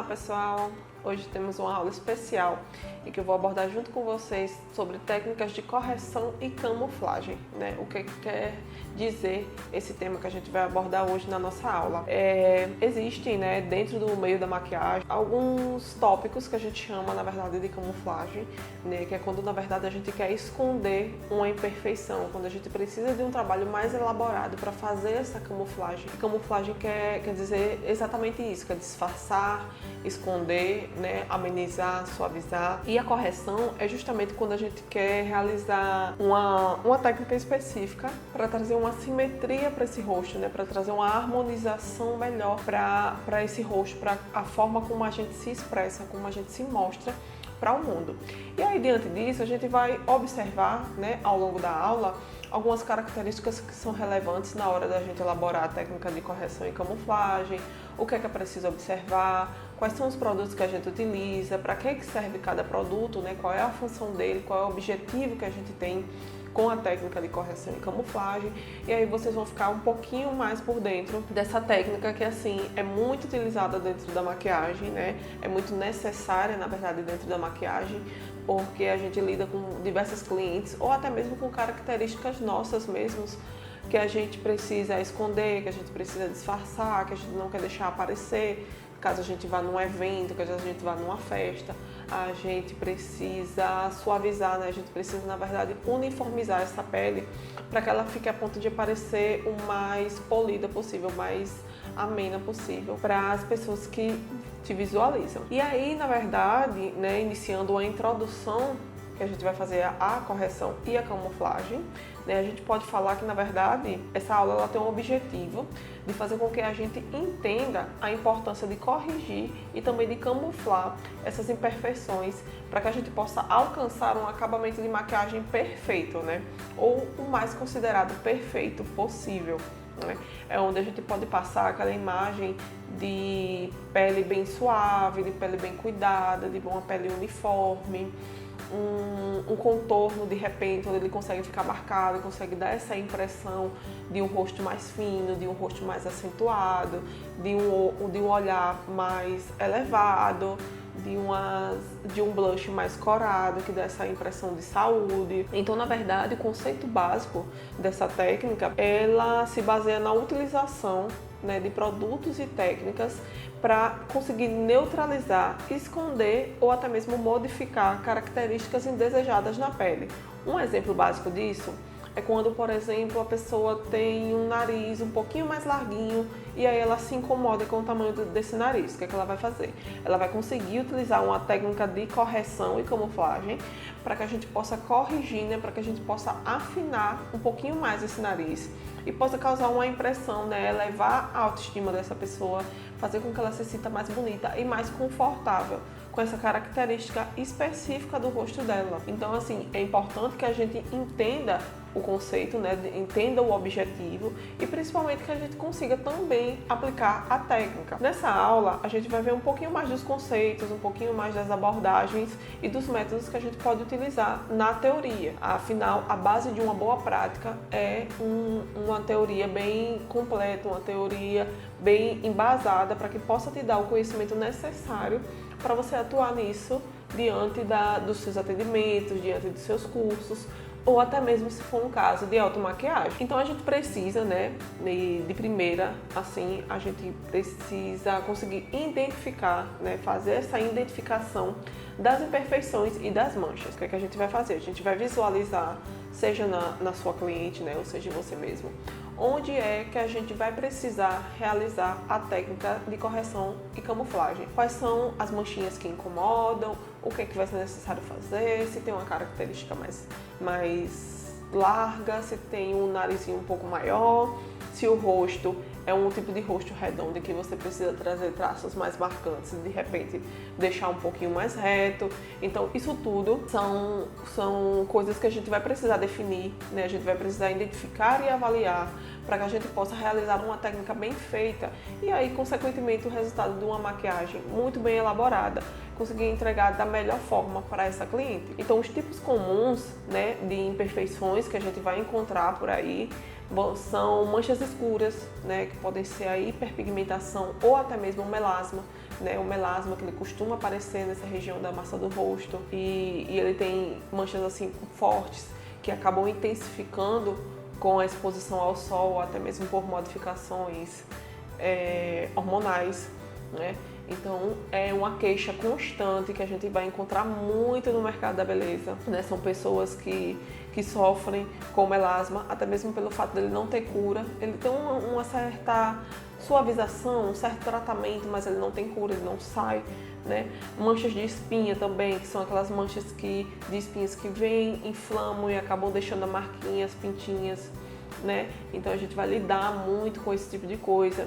pessoal! Hoje temos uma aula especial em que eu vou abordar junto com vocês sobre técnicas de correção e camuflagem, né? O que quer dizer esse tema que a gente vai abordar hoje na nossa aula. Existem, né, dentro do meio da maquiagem, alguns tópicos que a gente chama, na verdade, de camuflagem, né? Que é quando, na verdade, a gente quer esconder uma imperfeição, quando a gente precisa de um trabalho mais elaborado para fazer essa camuflagem. E camuflagem quer dizer exatamente isso, quer disfarçar, esconder, né, amenizar, suavizar. E a correção é justamente quando a gente quer realizar uma técnica específica para trazer uma simetria para esse rosto, né, para trazer uma harmonização melhor para esse rosto, para a forma como a gente se expressa, como a gente se mostra para o mundo. E aí, diante disso, a gente vai observar, né, ao longo da aula, algumas características que são relevantes na hora da gente elaborar a técnica de correção e camuflagem, o que é preciso observar, quais são os produtos que a gente utiliza, para que serve cada produto, né, qual é a função dele, qual é o objetivo que a gente tem com a técnica de correção e camuflagem. E aí vocês vão ficar um pouquinho mais por dentro dessa técnica que, assim, é muito utilizada dentro da maquiagem, né? É muito necessária, na verdade, dentro da maquiagem, porque a gente lida com diversos clientes ou até mesmo com características nossas mesmos que a gente precisa esconder, que a gente precisa disfarçar, que a gente não quer deixar aparecer. Caso a gente vá num evento, caso a gente vá numa festa, a gente precisa suavizar, né? A gente precisa, na verdade, uniformizar essa pele para que ela fique a ponto de parecer o mais polida possível, mais amena possível para as pessoas que te visualizam. E aí, na verdade, né, iniciando a introdução, que a gente vai fazer a correção e a camuflagem, né, a gente pode falar que, na verdade, essa aula ela tem um objetivo de fazer com que a gente entenda a importância de corrigir e também de camuflar essas imperfeições para que a gente possa alcançar um acabamento de maquiagem perfeito, né, ou o mais considerado perfeito possível, né? É onde a gente pode passar aquela imagem de pele bem suave, de pele bem cuidada, de uma pele uniforme, um contorno de repente onde ele consegue ficar marcado, consegue dar essa impressão de um rosto mais fino, de um rosto mais acentuado, de um olhar mais elevado, de um blush mais corado, que dá essa impressão de saúde. Então, na verdade, o conceito básico dessa técnica, ela se baseia na utilização, né, de produtos e técnicas para conseguir neutralizar, esconder ou até mesmo modificar características indesejadas na pele. Um exemplo básico disso é quando, por exemplo, a pessoa tem um nariz um pouquinho mais larguinho e aí ela se incomoda com o tamanho desse nariz. O que é que ela vai fazer? Ela vai conseguir utilizar uma técnica de correção e camuflagem para que a gente possa corrigir, né, para que a gente possa afinar um pouquinho mais esse nariz e possa causar uma impressão, né, elevar a autoestima dessa pessoa, fazer com que ela se sinta mais bonita e mais confortável com essa característica específica do rosto dela. Então, assim, é importante que a gente entenda o conceito, né, entenda o objetivo e principalmente que a gente consiga também aplicar a técnica. Nessa aula, a gente vai ver um pouquinho mais dos conceitos, um pouquinho mais das abordagens e dos métodos que a gente pode utilizar na teoria. Afinal, a base de uma boa prática é uma teoria bem completa, uma teoria bem embasada para que possa te dar o conhecimento necessário para você atuar nisso diante dos seus atendimentos, diante dos seus cursos, ou até mesmo se for um caso de automaquiagem. Então a gente precisa, né, de primeira, assim, a gente precisa conseguir identificar, né, fazer essa identificação das imperfeições e das manchas. O que é que a gente vai fazer? A gente vai visualizar, seja na sua cliente, né, ou seja em você mesmo, onde é que a gente vai precisar realizar a técnica de correção e camuflagem. Quais são as manchinhas que incomodam, o que é que vai ser necessário fazer, se tem uma característica mais larga, se tem um narizinho um pouco maior, se o rosto é um tipo de rosto redondo em que você precisa trazer traços mais marcantes e de repente deixar um pouquinho mais reto. Então isso tudo são coisas que a gente vai precisar definir, né? A gente vai precisar identificar e avaliar para que a gente possa realizar uma técnica bem feita e aí, consequentemente, o resultado de uma maquiagem muito bem elaborada, conseguir entregar da melhor forma para essa cliente. Então os tipos comuns, né, de imperfeições que a gente vai encontrar por aí são manchas escuras, né, que podem ser a hiperpigmentação ou até mesmo melasma, né, o melasma, que ele costuma aparecer nessa região da massa do rosto, e ele tem manchas assim fortes que acabam intensificando com a exposição ao sol, ou até mesmo por modificações hormonais, né? Então é uma queixa constante que a gente vai encontrar muito no mercado da beleza, né? São pessoas que sofrem com melasma, até mesmo pelo fato dele não ter cura. Ele tem uma certa suavização, um certo tratamento, mas ele não tem cura, ele não sai, né? Manchas de espinha também, que são aquelas manchas de espinhas que vêm, inflamam e acabam deixando marquinhas, pintinhas, né? Então a gente vai lidar muito com esse tipo de coisa.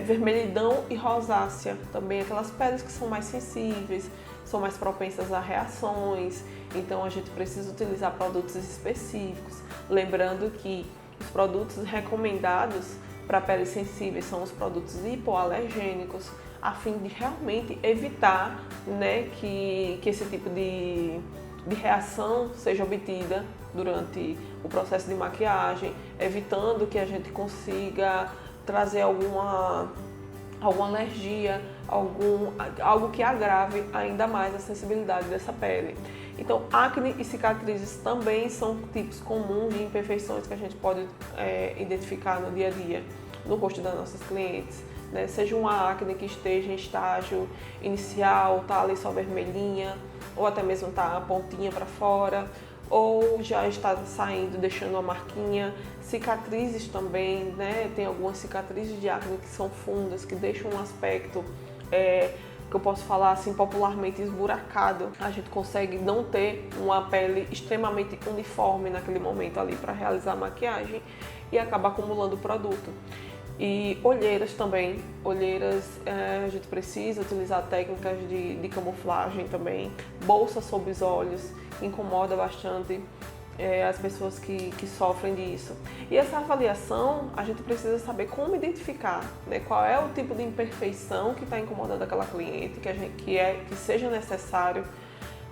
Vermelhidão e rosácea, também aquelas peles que são mais sensíveis, são mais propensas a reações, então a gente precisa utilizar produtos específicos. Lembrando que os produtos recomendados para peles sensíveis são os produtos hipoalergênicos, a fim de realmente evitar, né, que esse tipo de reação seja obtida durante o processo de maquiagem, evitando que a gente consiga trazer alguma alergia, algo que agrave ainda mais a sensibilidade dessa pele. Então, acne e cicatrizes também são tipos comuns de imperfeições que a gente pode identificar no dia a dia, no rosto das nossas clientes, né? Seja uma acne que esteja em estágio inicial, tá ali só vermelhinha, ou até mesmo tá a pontinha para fora, ou já está saindo, deixando uma marquinha. Cicatrizes também, né? Tem algumas cicatrizes de acne que são fundas, que deixam um aspecto que eu posso falar assim popularmente esburacado. A gente consegue não ter uma pele extremamente uniforme naquele momento ali para realizar a maquiagem e acaba acumulando produto. E olheiras também, a gente precisa utilizar técnicas de camuflagem também. Bolsa sob os olhos, incomoda bastante as pessoas que sofrem disso. E essa avaliação, a gente precisa saber como identificar, né, qual é o tipo de imperfeição que está incomodando aquela cliente, que seja necessário,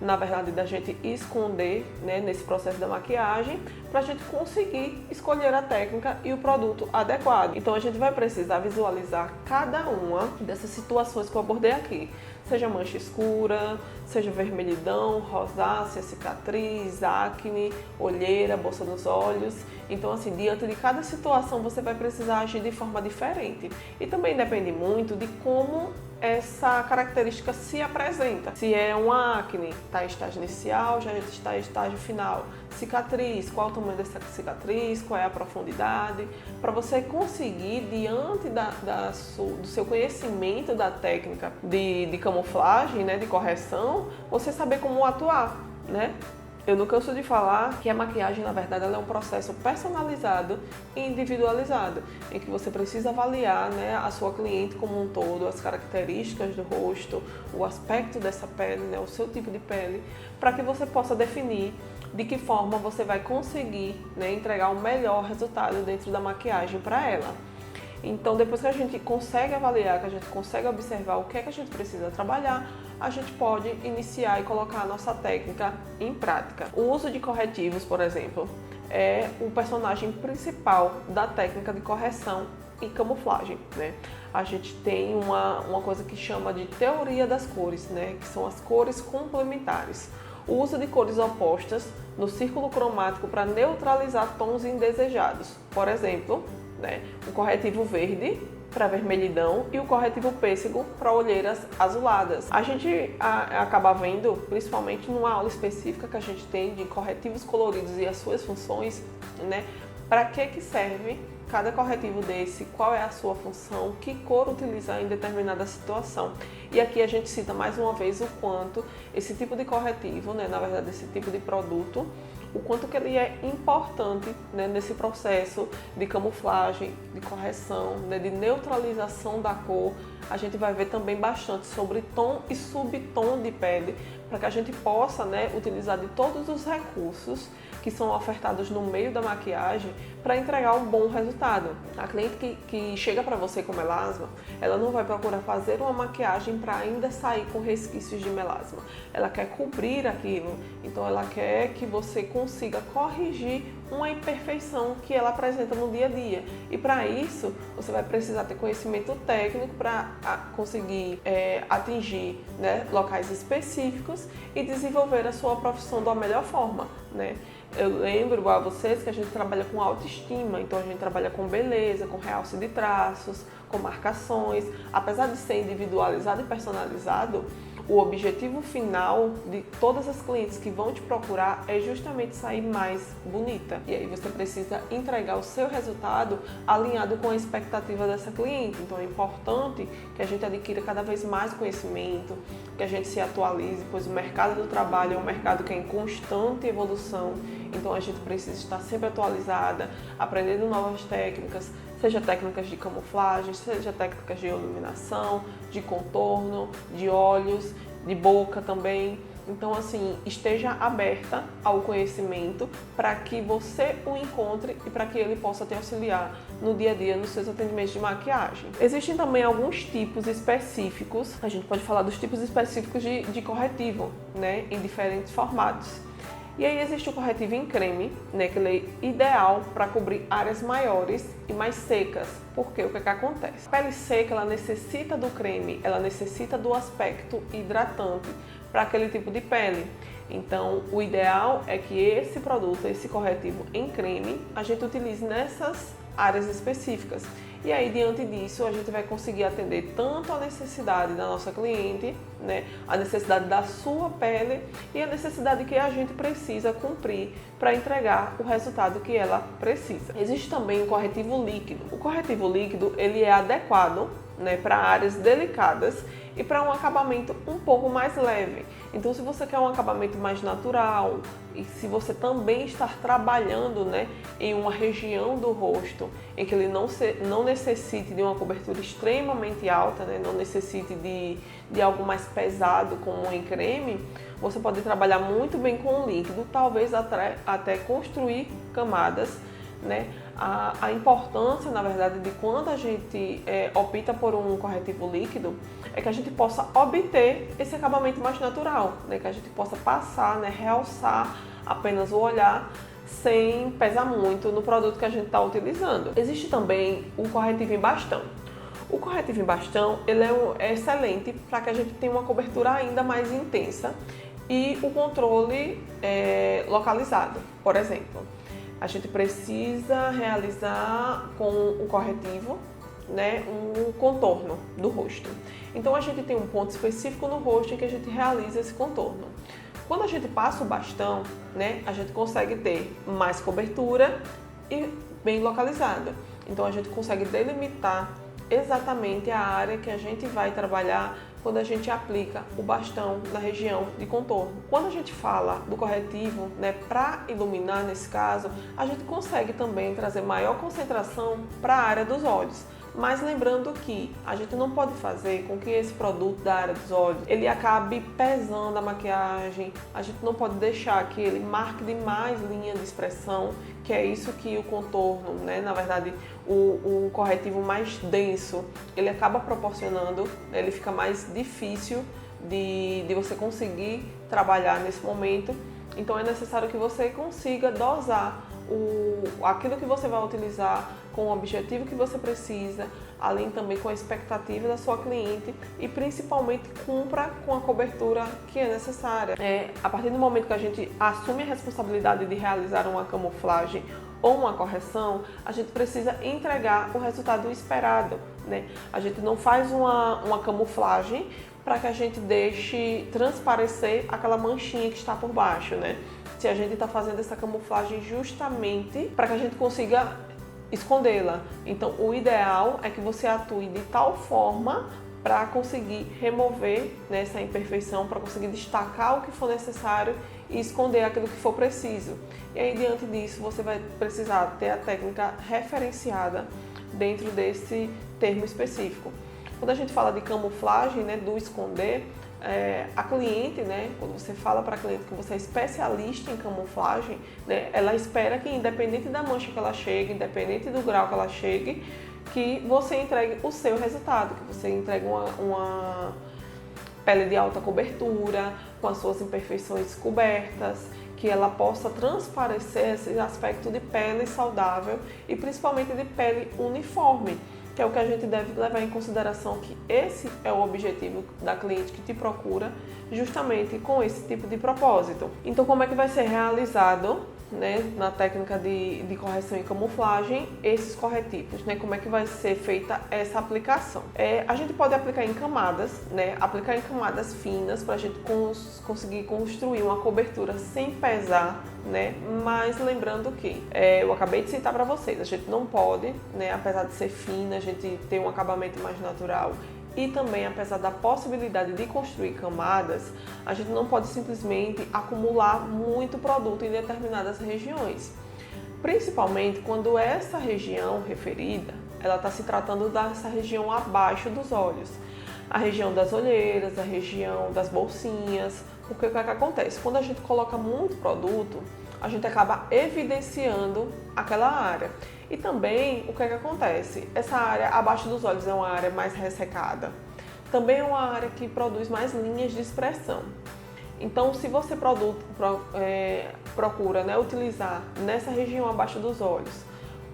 na verdade, da gente esconder, né, nesse processo da maquiagem, para a gente conseguir escolher a técnica e o produto adequado. Então a gente vai precisar visualizar cada uma dessas situações que eu abordei aqui, seja mancha escura, seja vermelhidão, rosácea, cicatriz, acne, olheira, bolsa nos olhos. Então, assim, diante de cada situação você vai precisar agir de forma diferente. E também depende muito de como essa característica se apresenta. Se é uma acne, está em estágio inicial, já está em estágio final. Cicatriz, qual o tamanho dessa cicatriz, qual é a profundidade, para você conseguir, diante do seu conhecimento da técnica de camuflagem, né, de correção, você saber como atuar, né? Eu não canso de falar que a maquiagem, na verdade, ela é um processo personalizado e individualizado, em que você precisa avaliar, né, a sua cliente como um todo, as características do rosto, o aspecto dessa pele, né, o seu tipo de pele, para que você possa definir de que forma você vai conseguir, né, entregar o melhor resultado dentro da maquiagem para ela. Então, depois que a gente consegue avaliar, que a gente consegue observar o que é que a gente precisa trabalhar, a gente pode iniciar e colocar a nossa técnica em prática. O uso de corretivos, por exemplo, é o personagem principal da técnica de correção e camuflagem, né? A gente tem uma coisa que chama de teoria das cores, né? Que são as cores complementares. O uso de cores opostas no círculo cromático para neutralizar tons indesejados. Por exemplo, né, o corretivo verde para vermelhidão e o corretivo pêssego para olheiras azuladas. A gente acaba vendo, principalmente numa aula específica que a gente tem de corretivos coloridos e as suas funções, né, para que serve cada corretivo desse, qual é a sua função, que cor utilizar em determinada situação. E aqui a gente cita mais uma vez o quanto esse tipo de corretivo, né, na verdade esse tipo de produto, o quanto que ele é importante, né, nesse processo de camuflagem, de correção, né, de neutralização da cor. A gente vai ver também bastante sobre tom e subtom de pele, para que a gente possa, né, utilizar de todos os recursos que são ofertados no meio da maquiagem para entregar um bom resultado. A cliente que chega para você com melasma, ela não vai procurar fazer uma maquiagem para ainda sair com resquícios de melasma. Ela quer cobrir aquilo, então ela quer que você consiga corrigir uma imperfeição que ela apresenta no dia a dia. E para isso, você vai precisar ter conhecimento técnico para conseguir atingir, né, locais específicos e desenvolver a sua profissão da melhor forma, né? Eu lembro a vocês que a gente trabalha com autoestima, então a gente trabalha com beleza, com realce de traços, com marcações. Apesar de ser individualizado e personalizado, o objetivo final de todas as clientes que vão te procurar é justamente sair mais bonita. E aí você precisa entregar o seu resultado alinhado com a expectativa dessa cliente. Então é importante que a gente adquira cada vez mais conhecimento, que a gente se atualize, pois o mercado do trabalho é um mercado que é em constante evolução. Então a gente precisa estar sempre atualizada, aprendendo novas técnicas, seja técnicas de camuflagem, seja técnicas de iluminação, de contorno, de olhos, de boca também. Então, assim, esteja aberta ao conhecimento para que você o encontre e para que ele possa te auxiliar no dia a dia nos seus atendimentos de maquiagem. Existem também alguns tipos específicos, a gente pode falar dos tipos específicos de corretivo, né, em diferentes formatos. E aí existe o corretivo em creme, né, que ele é ideal para cobrir áreas maiores e mais secas. Porque o que acontece? A pele seca, ela necessita do creme, ela necessita do aspecto hidratante para aquele tipo de pele. Então, o ideal é que esse produto, esse corretivo em creme, a gente utilize nessas áreas específicas. E aí, diante disso, a gente vai conseguir atender tanto a necessidade da nossa cliente, né, a necessidade da sua pele e a necessidade que a gente precisa cumprir para entregar o resultado que ela precisa. Existe também o corretivo líquido. O corretivo líquido, ele é adequado, né, para áreas delicadas e para um acabamento um pouco mais leve. Então, se você quer um acabamento mais natural e se você também está trabalhando, né, em uma região do rosto em que ele não necessite de uma cobertura extremamente alta, né, não necessite de algo mais pesado como em creme, você pode trabalhar muito bem com o líquido, talvez até construir camadas, né? A importância, na verdade, de quando a gente opta por um corretivo líquido é que a gente possa obter esse acabamento mais natural, né? Que a gente possa passar, né, realçar apenas o olhar sem pesar muito no produto que a gente está utilizando. Existe também o corretivo em bastão. O corretivo em bastão, ele é excelente para que a gente tenha uma cobertura ainda mais intensa e o controle localizado. Por exemplo, a gente precisa realizar com o corretivo, né, um contorno do rosto. Então a gente tem um ponto específico no rosto em que a gente realiza esse contorno. Quando a gente passa o bastão, né, a gente consegue ter mais cobertura e bem localizada. Então a gente consegue delimitar exatamente a área que a gente vai trabalhar quando a gente aplica o bastão na região de contorno. Quando a gente fala do corretivo, né, para iluminar nesse caso, a gente consegue também trazer maior concentração para a área dos olhos. Mas lembrando que a gente não pode fazer com que esse produto da área dos olhos ele acabe pesando a maquiagem, a gente não pode deixar que ele marque demais linha de expressão, que é isso que o contorno, né, na verdade, o corretivo mais denso, ele acaba proporcionando, ele fica mais difícil de você conseguir trabalhar nesse momento. Então é necessário que você consiga dosar aquilo que você vai utilizar com o objetivo que você precisa, além também com a expectativa da sua cliente e principalmente cumpra com a cobertura que é necessária. A partir do momento que a gente assume a responsabilidade de realizar uma camuflagem ou uma correção, a gente precisa entregar o resultado esperado, né? A gente não faz uma camuflagem para que a gente deixe transparecer aquela manchinha que está por baixo, né? Se a gente está fazendo essa camuflagem justamente para que a gente consiga escondê-la. Então, o ideal é que você atue de tal forma para conseguir remover, né, essa imperfeição, para conseguir destacar o que for necessário e esconder aquilo que for preciso. E aí, diante disso, você vai precisar ter a técnica referenciada dentro desse termo específico. Quando a gente fala de camuflagem, né, do esconder, a cliente, né, quando você fala para a cliente que você é especialista em camuflagem, né, ela espera que, independente da mancha que ela chegue, independente do grau que ela chegue, que você entregue o seu resultado, que você entregue uma pele de alta cobertura, com as suas imperfeições cobertas, que ela possa transparecer esse aspecto de pele saudável e principalmente de pele uniforme, que é o que a gente deve levar em consideração, que esse é o objetivo da cliente que te procura, justamente com esse tipo de propósito. Então, como é que vai ser realizado, né, na técnica de correção e camuflagem, esses corretivos, né? Como é que vai ser feita essa aplicação? A gente pode aplicar em camadas, né? Aplicar em camadas finas para a gente conseguir construir uma cobertura sem pesar, né? Mas lembrando que eu acabei de citar para vocês, a gente não pode, né? Apesar de ser fina, a gente ter um acabamento mais natural. E também, apesar da possibilidade de construir camadas, a gente não pode simplesmente acumular muito produto em determinadas regiões. Principalmente quando essa região referida, ela está se tratando dessa região abaixo dos olhos. A região das olheiras, a região das bolsinhas. Porque o que é que acontece? Quando a gente coloca muito produto, a gente acaba evidenciando aquela área. E também, o que é que acontece? Essa área abaixo dos olhos é uma área mais ressecada. Também é uma área que produz mais linhas de expressão. Então, se você procura, né, utilizar nessa região abaixo dos olhos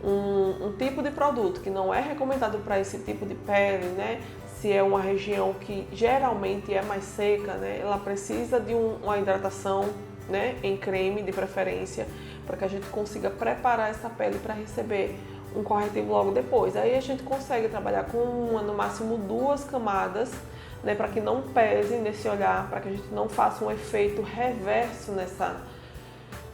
um tipo de produto que não é recomendado para esse tipo de pele, né? Se é uma região que geralmente é mais seca, né? Ela precisa de uma hidratação, né, em creme de preferência, para que a gente consiga preparar essa pele para receber um corretivo logo depois. Aí a gente consegue trabalhar com no máximo 2 camadas, né, para que não pese nesse olhar, para que a gente não faça um efeito reverso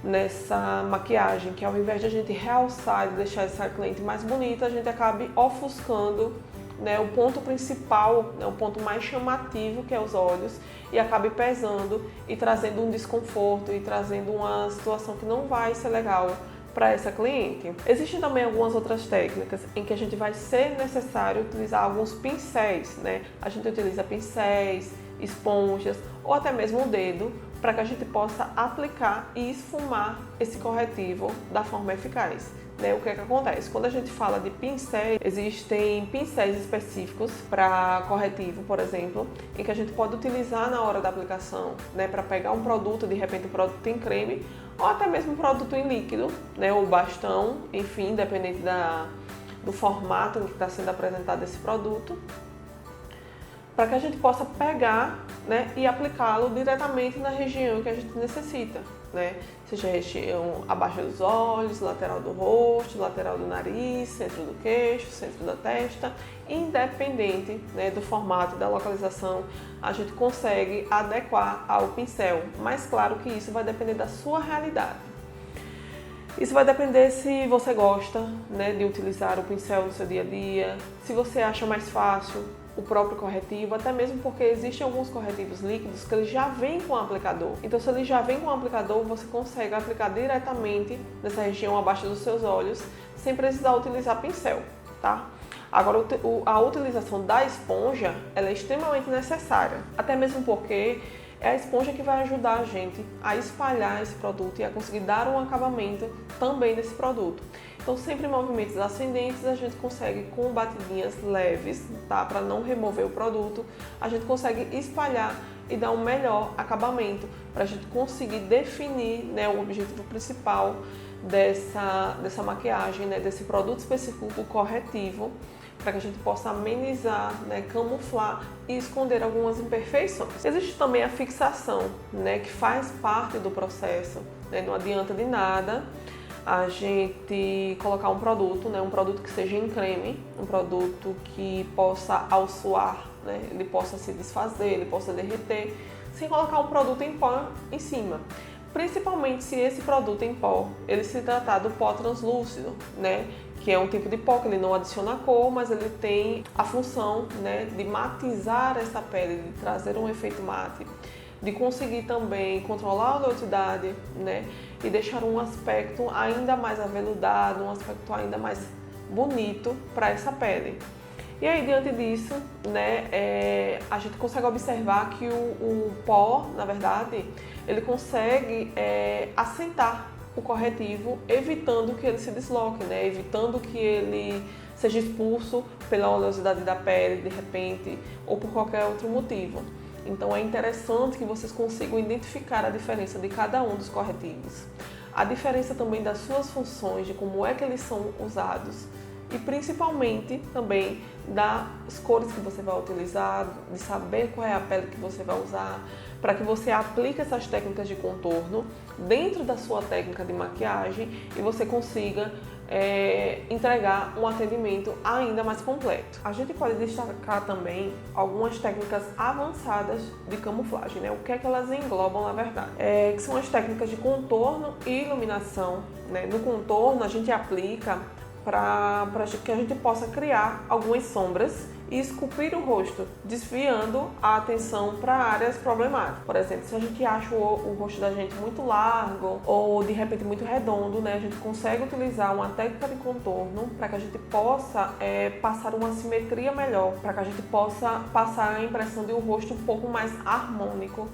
nessa maquiagem, que ao invés de a gente realçar e deixar essa cliente mais bonita, a gente acabe ofuscando, né, o ponto principal, né, o ponto mais chamativo, que é os olhos, e acabe pesando e trazendo um desconforto e trazendo uma situação que não vai ser legal para essa cliente. Existem também algumas outras técnicas em que a gente vai ser necessário utilizar alguns pincéis, né? A gente utiliza pincéis, esponjas ou até mesmo o dedo para que a gente possa aplicar e esfumar esse corretivo da forma eficaz. Né, o que é que acontece? Quando a gente fala de pincéis, existem pincéis específicos para corretivo, por exemplo, em que a gente pode utilizar na hora da aplicação, né, para pegar um produto, de repente um produto em creme, ou até mesmo um produto em líquido, né, ou bastão, enfim, dependente do formato em que está sendo apresentado esse produto, para que a gente possa pegar, né, e aplicá-lo diretamente na região que a gente necessita. Né? Seja região abaixo dos olhos, lateral do rosto, lateral do nariz, centro do queixo, centro da testa, independente, né, do formato e da localização, a gente consegue adequar ao pincel, mas claro que isso vai depender da sua realidade. Isso vai depender se você gosta, né, de utilizar o pincel no seu dia a dia, se você acha mais fácil o próprio corretivo, até mesmo porque existem alguns corretivos líquidos que ele já vem com o aplicador. Então, se ele já vem com o aplicador, você consegue aplicar diretamente nessa região abaixo dos seus olhos, sem precisar utilizar pincel, tá? Agora, a utilização da esponja, ela é extremamente necessária, até mesmo porque é a esponja que vai ajudar a gente a espalhar esse produto e a conseguir dar um acabamento também desse produto. Então, sempre em movimentos ascendentes, a gente consegue, com batidinhas leves, tá? Para não remover o produto, a gente consegue espalhar e dar um melhor acabamento, para a gente conseguir definir, né, o objetivo principal dessa maquiagem, né, desse produto específico corretivo, para que a gente possa amenizar, né, camuflar e esconder algumas imperfeições. Existe também a fixação, né, que faz parte do processo, né? Não adianta de nada a gente colocar um produto, né, um produto que seja em creme, um produto que possa, ao suar, né, ele possa se desfazer, ele possa derreter, sem colocar um produto em pó em cima. Principalmente se esse produto em pó, ele se tratar do pó translúcido, né, que é um tipo de pó que ele não adiciona cor, mas ele tem a função, né, de matizar essa pele, de trazer um efeito mate, de conseguir também controlar a oleosidade, né, e deixar um aspecto ainda mais aveludado, um aspecto ainda mais bonito para essa pele. E aí, diante disso, né, a gente consegue observar que o pó, na verdade, ele consegue assentar o corretivo, evitando que ele se desloque, né, evitando que ele seja expulso pela oleosidade da pele, de repente, ou por qualquer outro motivo. Então é interessante que vocês consigam identificar a diferença de cada um dos corretivos, a diferença também das suas funções, de como é que eles são usados e principalmente também das cores que você vai utilizar, de saber qual é a pele que você vai usar, para que você aplique essas técnicas de contorno dentro da sua técnica de maquiagem e você consiga entregar um atendimento ainda mais completo. A gente pode destacar também algumas técnicas avançadas de camuflagem, né? O que é que elas englobam na verdade? Que são as técnicas de contorno e iluminação, né? No contorno a gente aplica para que a gente possa criar algumas sombras e esculpir o rosto, desviando a atenção para áreas problemáticas. Por exemplo, se a gente acha o rosto da gente muito largo ou de repente muito redondo, né, a gente consegue utilizar uma técnica de contorno para que a gente possa passar uma simetria melhor, para que a gente possa passar a impressão de um rosto um pouco mais harmônico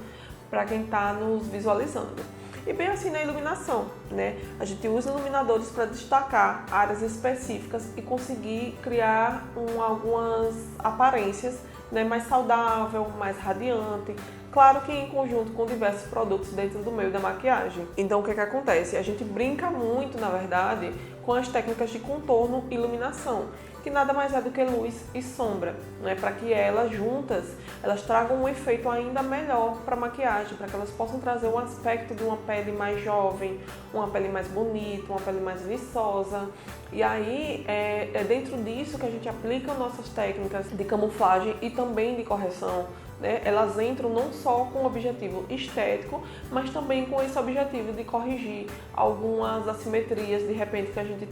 para quem está nos visualizando. E bem assim na iluminação, né? A gente usa iluminadores para destacar áreas específicas e conseguir criar algumas aparências, né, mais saudável, mais radiante. Claro que em conjunto com diversos produtos dentro do meio da maquiagem. Então o que acontece? A gente brinca muito, na verdade, com as técnicas de contorno e iluminação, que nada mais é do que luz e sombra, né? Para que elas juntas, elas tragam um efeito ainda melhor para a maquiagem, para que elas possam trazer um aspecto de uma pele mais jovem, uma pele mais bonita, uma pele mais viçosa. E aí é dentro disso que a gente aplica nossas técnicas de camuflagem e também de correção, né? Elas entram não só com o objetivo estético, mas também com esse objetivo de corrigir algumas assimetrias de repente que a gente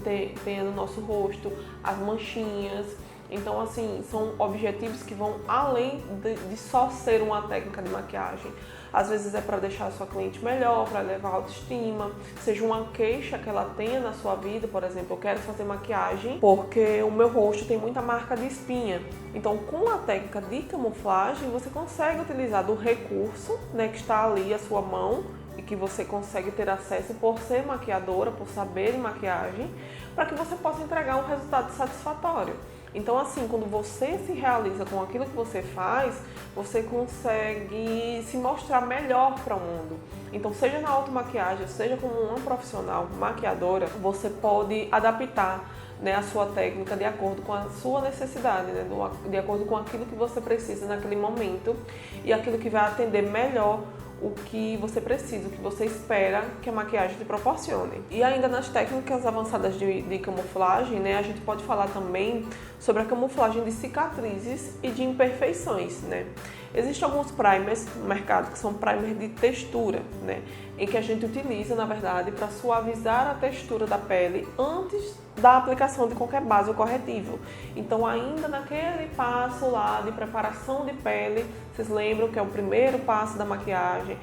tenha no nosso rosto, as manchinhas. Então, assim, são objetivos que vão além de só ser uma técnica de maquiagem. Às vezes é para deixar a sua cliente melhor, para elevar a autoestima, seja uma queixa que ela tenha na sua vida. Por exemplo, eu quero fazer maquiagem porque o meu rosto tem muita marca de espinha. Então, com a técnica de camuflagem, você consegue utilizar do recurso, né, que está ali à sua mão e que você consegue ter acesso por ser maquiadora, por saber de maquiagem, para que você possa entregar um resultado satisfatório. Então, assim, quando você se realiza com aquilo que você faz, você consegue se mostrar melhor para o mundo. Então, seja na automaquiagem, seja como uma profissional maquiadora, você pode adaptar, né, a sua técnica de acordo com a sua necessidade, né, de acordo com aquilo que você precisa naquele momento e aquilo que vai atender melhor o que você precisa, o que você espera que a maquiagem te proporcione. E ainda nas técnicas avançadas de camuflagem, né, a gente pode falar também sobre a camuflagem de cicatrizes e de imperfeições, né? Existem alguns primers no mercado que são primers de textura, né, em que a gente utiliza, na verdade, para suavizar a textura da pele antes da aplicação de qualquer base ou corretivo. Então, ainda naquele passo lá de preparação de pele, vocês lembram que é o primeiro passo da maquiagem,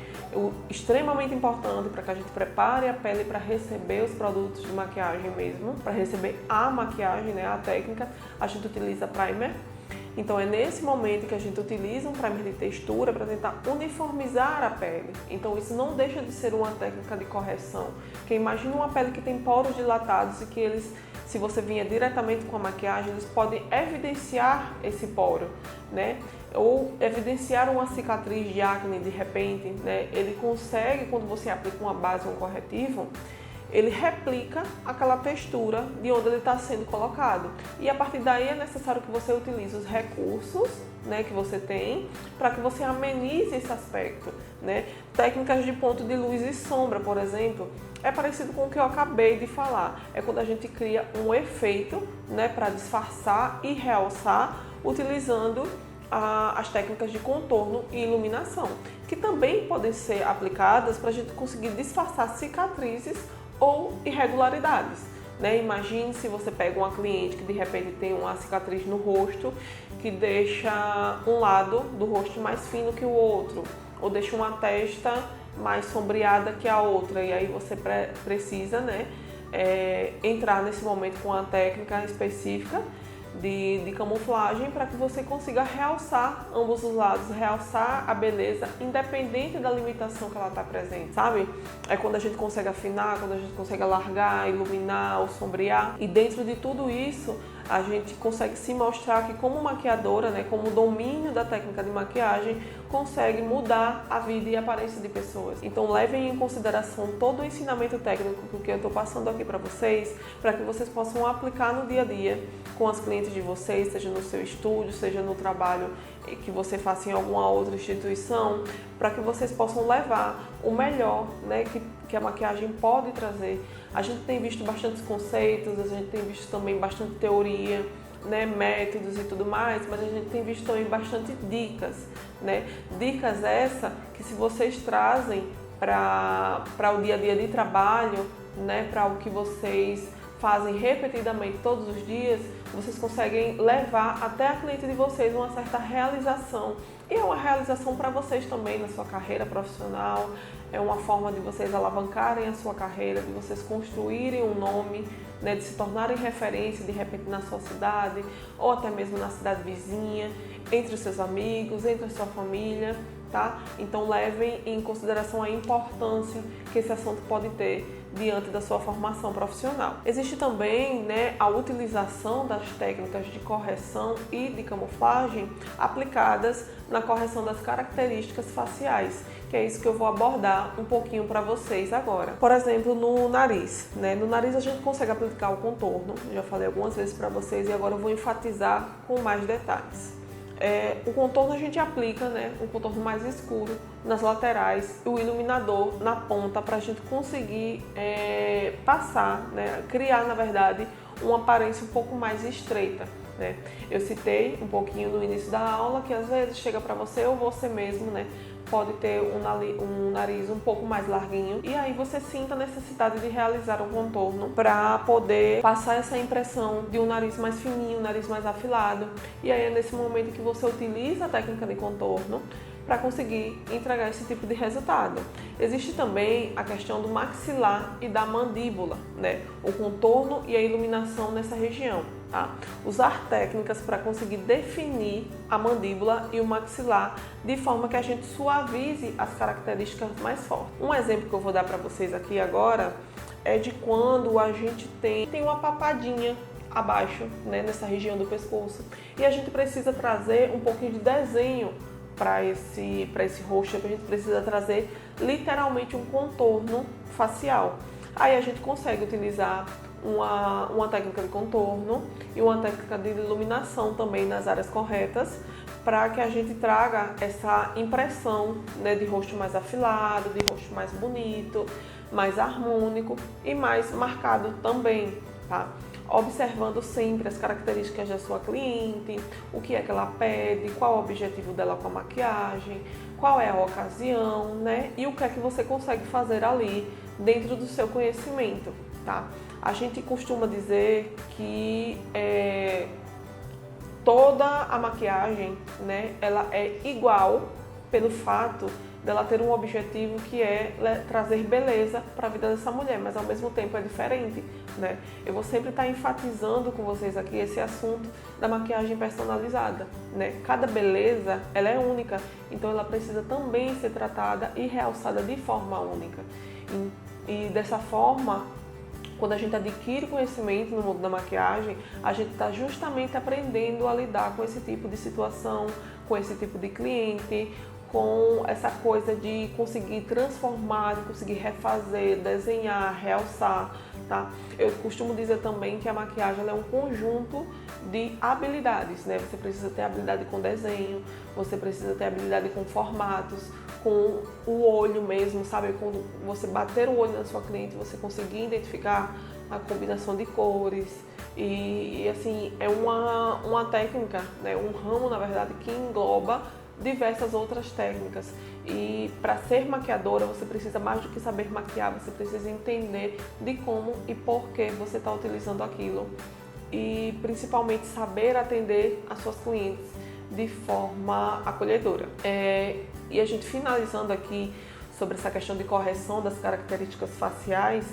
extremamente importante para que a gente prepare a pele para receber os produtos de maquiagem mesmo, para receber a maquiagem, né, a técnica, a gente utiliza primer. Então é nesse momento que a gente utiliza um primer de textura para tentar uniformizar a pele. Então isso não deixa de ser uma técnica de correção. Porque imagina uma pele que tem poros dilatados e que eles, se você vinha diretamente com a maquiagem, eles podem evidenciar esse poro, né? Ou evidenciar uma cicatriz de acne de repente, né? Ele consegue, quando você aplica uma base ou um corretivo, ele replica aquela textura de onde ele está sendo colocado. E a partir daí é necessário que você utilize os recursos, né, que você tem para que você amenize esse aspecto, né? Técnicas de ponto de luz e sombra, por exemplo, é parecido com o que eu acabei de falar. É quando a gente cria um efeito, né, para disfarçar e realçar, utilizando as técnicas de contorno e iluminação, que também podem ser aplicadas para a gente conseguir disfarçar cicatrizes ou irregularidades, né? Imagine se você pega uma cliente que de repente tem uma cicatriz no rosto que deixa um lado do rosto mais fino que o outro, ou deixa uma testa mais sombreada que a outra, e aí você precisa, né, entrar nesse momento com uma técnica específica de camuflagem para que você consiga realçar ambos os lados, realçar a beleza, independente da limitação que ela está presente, sabe? É quando a gente consegue afinar, quando a gente consegue alargar, iluminar ou sombrear. E dentro de tudo isso, a gente consegue se mostrar que como maquiadora, né, como domínio da técnica de maquiagem, consegue mudar a vida e a aparência de pessoas. Então levem em consideração todo o ensinamento técnico que eu estou passando aqui para vocês que vocês possam aplicar no dia a dia com as clientes de vocês, seja no seu estúdio, seja no trabalho que você faça em alguma outra instituição, para que vocês possam levar o melhor, né, que a maquiagem pode trazer. A gente tem visto bastantes conceitos, a gente tem visto também bastante teoria, né, métodos e tudo mais, mas a gente tem visto também bastante dicas, né? Dicas essa que se vocês trazem para o dia a dia de trabalho, né, para o que vocês fazem repetidamente todos os dias, vocês conseguem levar até a cliente de vocês uma certa realização. E é uma realização para vocês também na sua carreira profissional, é uma forma de vocês alavancarem a sua carreira, de vocês construírem um nome, né, de se tornarem referência de repente na sua cidade ou até mesmo na cidade vizinha, entre os seus amigos, entre a sua família, tá? Então levem em consideração a importância que esse assunto pode ter diante da sua formação profissional. Existe também, né, a utilização das técnicas de correção e de camuflagem aplicadas na correção das características faciais, que é isso que eu vou abordar um pouquinho para vocês agora. Por exemplo, no nariz, né? No nariz a gente consegue aplicar o contorno, já falei algumas vezes para vocês e agora eu vou enfatizar com mais detalhes. O contorno a gente aplica, né, um contorno mais escuro nas laterais e o iluminador na ponta para a gente conseguir passar, né, criar na verdade uma aparência um pouco mais estreita, né? Eu citei um pouquinho no início da aula que às vezes chega para você ou você mesmo, né, pode ter um nariz um pouco mais larguinho e aí você sinta a necessidade de realizar um contorno para poder passar essa impressão de um nariz mais fininho, um nariz mais afilado. E aí é nesse momento que você utiliza a técnica de contorno para conseguir entregar esse tipo de resultado. Existe também a questão do maxilar e da mandíbula, né? O contorno e a iluminação nessa região. Tá? Usar técnicas para conseguir definir a mandíbula e o maxilar de forma que a gente suavize as características mais fortes. Um exemplo que eu vou dar para vocês aqui agora é de quando a gente tem uma papadinha abaixo, né, nessa região do pescoço e a gente precisa trazer um pouquinho de desenho para esse rosto, a gente precisa trazer literalmente um contorno facial. Aí a gente consegue utilizar uma técnica de contorno e uma técnica de iluminação também nas áreas corretas para que a gente traga essa impressão, né, de rosto mais afilado, de rosto mais bonito, mais harmônico e mais marcado também, tá? Observando sempre as características da sua cliente, o que é que ela pede, qual é o objetivo dela com a maquiagem, qual é a ocasião, né? E o que é que você consegue fazer ali dentro do seu conhecimento, tá? A gente costuma dizer que toda a maquiagem, né, ela é igual pelo fato dela ter um objetivo que é trazer beleza para a vida dessa mulher, mas ao mesmo tempo é diferente, né? Eu vou sempre estar enfatizando com vocês aqui esse assunto da maquiagem personalizada, né? Cada beleza, ela é única, então ela precisa também ser tratada e realçada de forma única. E dessa forma, quando a gente adquire conhecimento no mundo da maquiagem, a gente está justamente aprendendo a lidar com esse tipo de situação, com esse tipo de cliente, com essa coisa de conseguir transformar, de conseguir refazer, desenhar, realçar, tá? Eu costumo dizer também que a maquiagem ela é um conjunto de habilidades, né? Você precisa ter habilidade com desenho, você precisa ter habilidade com formatos, com o olho mesmo, sabe? Quando você bater o olho na sua cliente, você conseguir identificar a combinação de cores. E assim, é uma técnica, né? Um ramo, na verdade, que engloba diversas outras técnicas. E para ser maquiadora, você precisa mais do que saber maquiar, você precisa entender de como e por que você está utilizando aquilo. E principalmente saber atender as suas clientes de forma acolhedora. E a gente finalizando aqui sobre essa questão de correção das características faciais,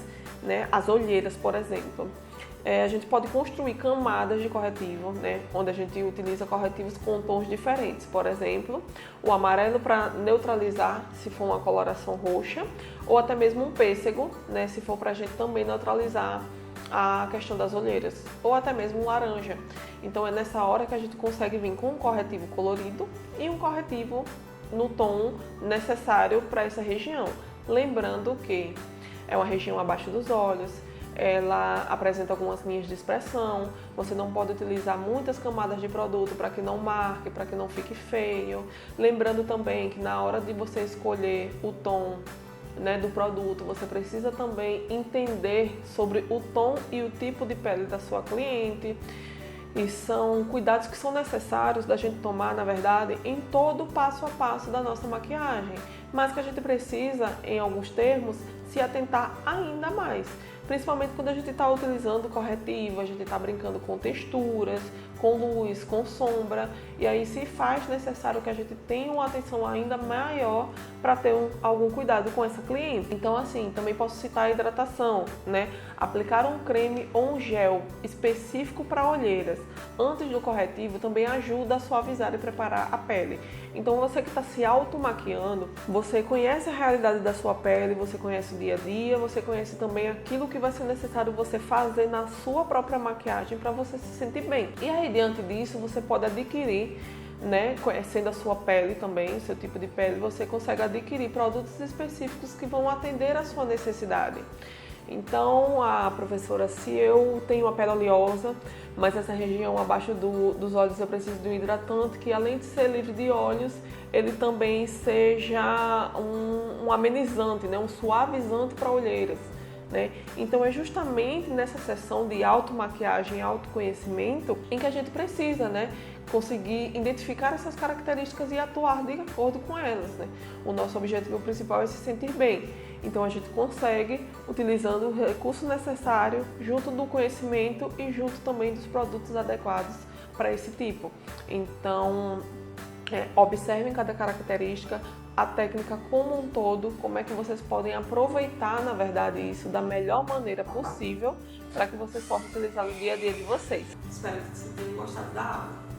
né, as olheiras, por exemplo. A gente pode construir camadas de corretivo, né, onde a gente utiliza corretivos com tons diferentes. Por exemplo, o amarelo para neutralizar se for uma coloração roxa, ou até mesmo um pêssego, né, se for para a gente também neutralizar a questão das olheiras, ou até mesmo laranja. Então é nessa hora que a gente consegue vir com um corretivo colorido e um corretivo no tom necessário para essa região. Lembrando que é uma região abaixo dos olhos, ela apresenta algumas linhas de expressão, você não pode utilizar muitas camadas de produto para que não marque, para que não fique feio. Lembrando também que na hora de você escolher o tom, né, do produto, você precisa também entender sobre o tom e o tipo de pele da sua cliente. E são cuidados que são necessários da gente tomar, na verdade, em todo o passo a passo da nossa maquiagem, mas que a gente precisa, em alguns termos, se atentar ainda mais. Principalmente quando a gente está utilizando corretivo, a gente está brincando com texturas, com luz, com sombra, e aí se faz necessário que a gente tenha uma atenção ainda maior para ter algum cuidado com essa cliente. Então assim, também posso citar a hidratação, né? Aplicar um creme ou um gel específico para olheiras antes do corretivo também ajuda a suavizar e preparar a pele. Então você que está se automaquiando, você conhece a realidade da sua pele, você conhece o dia a dia, você conhece também aquilo que vai ser necessário você fazer na sua própria maquiagem para você se sentir bem. E aí, diante disso, você pode adquirir, né, conhecendo a sua pele também, o seu tipo de pele, você consegue adquirir produtos específicos que vão atender a sua necessidade. Então, professora, se eu tenho uma pele oleosa, mas essa região abaixo dos olhos eu preciso de um hidratante que, além de ser livre de óleos, ele também seja um amenizante, né, um suavizante para olheiras, né? Então é justamente nessa sessão de automaquiagem e autoconhecimento em que a gente precisa, né, conseguir identificar essas características e atuar de acordo com elas, né? O nosso objetivo principal é se sentir bem. Então a gente consegue utilizando o recurso necessário junto do conhecimento e junto também dos produtos adequados para esse tipo. Então observem cada característica, a técnica como um todo, como é que vocês podem aproveitar, na verdade, isso da melhor maneira possível para que vocês possam utilizar no dia a dia de vocês. Espero que vocês tenham gostado da aula.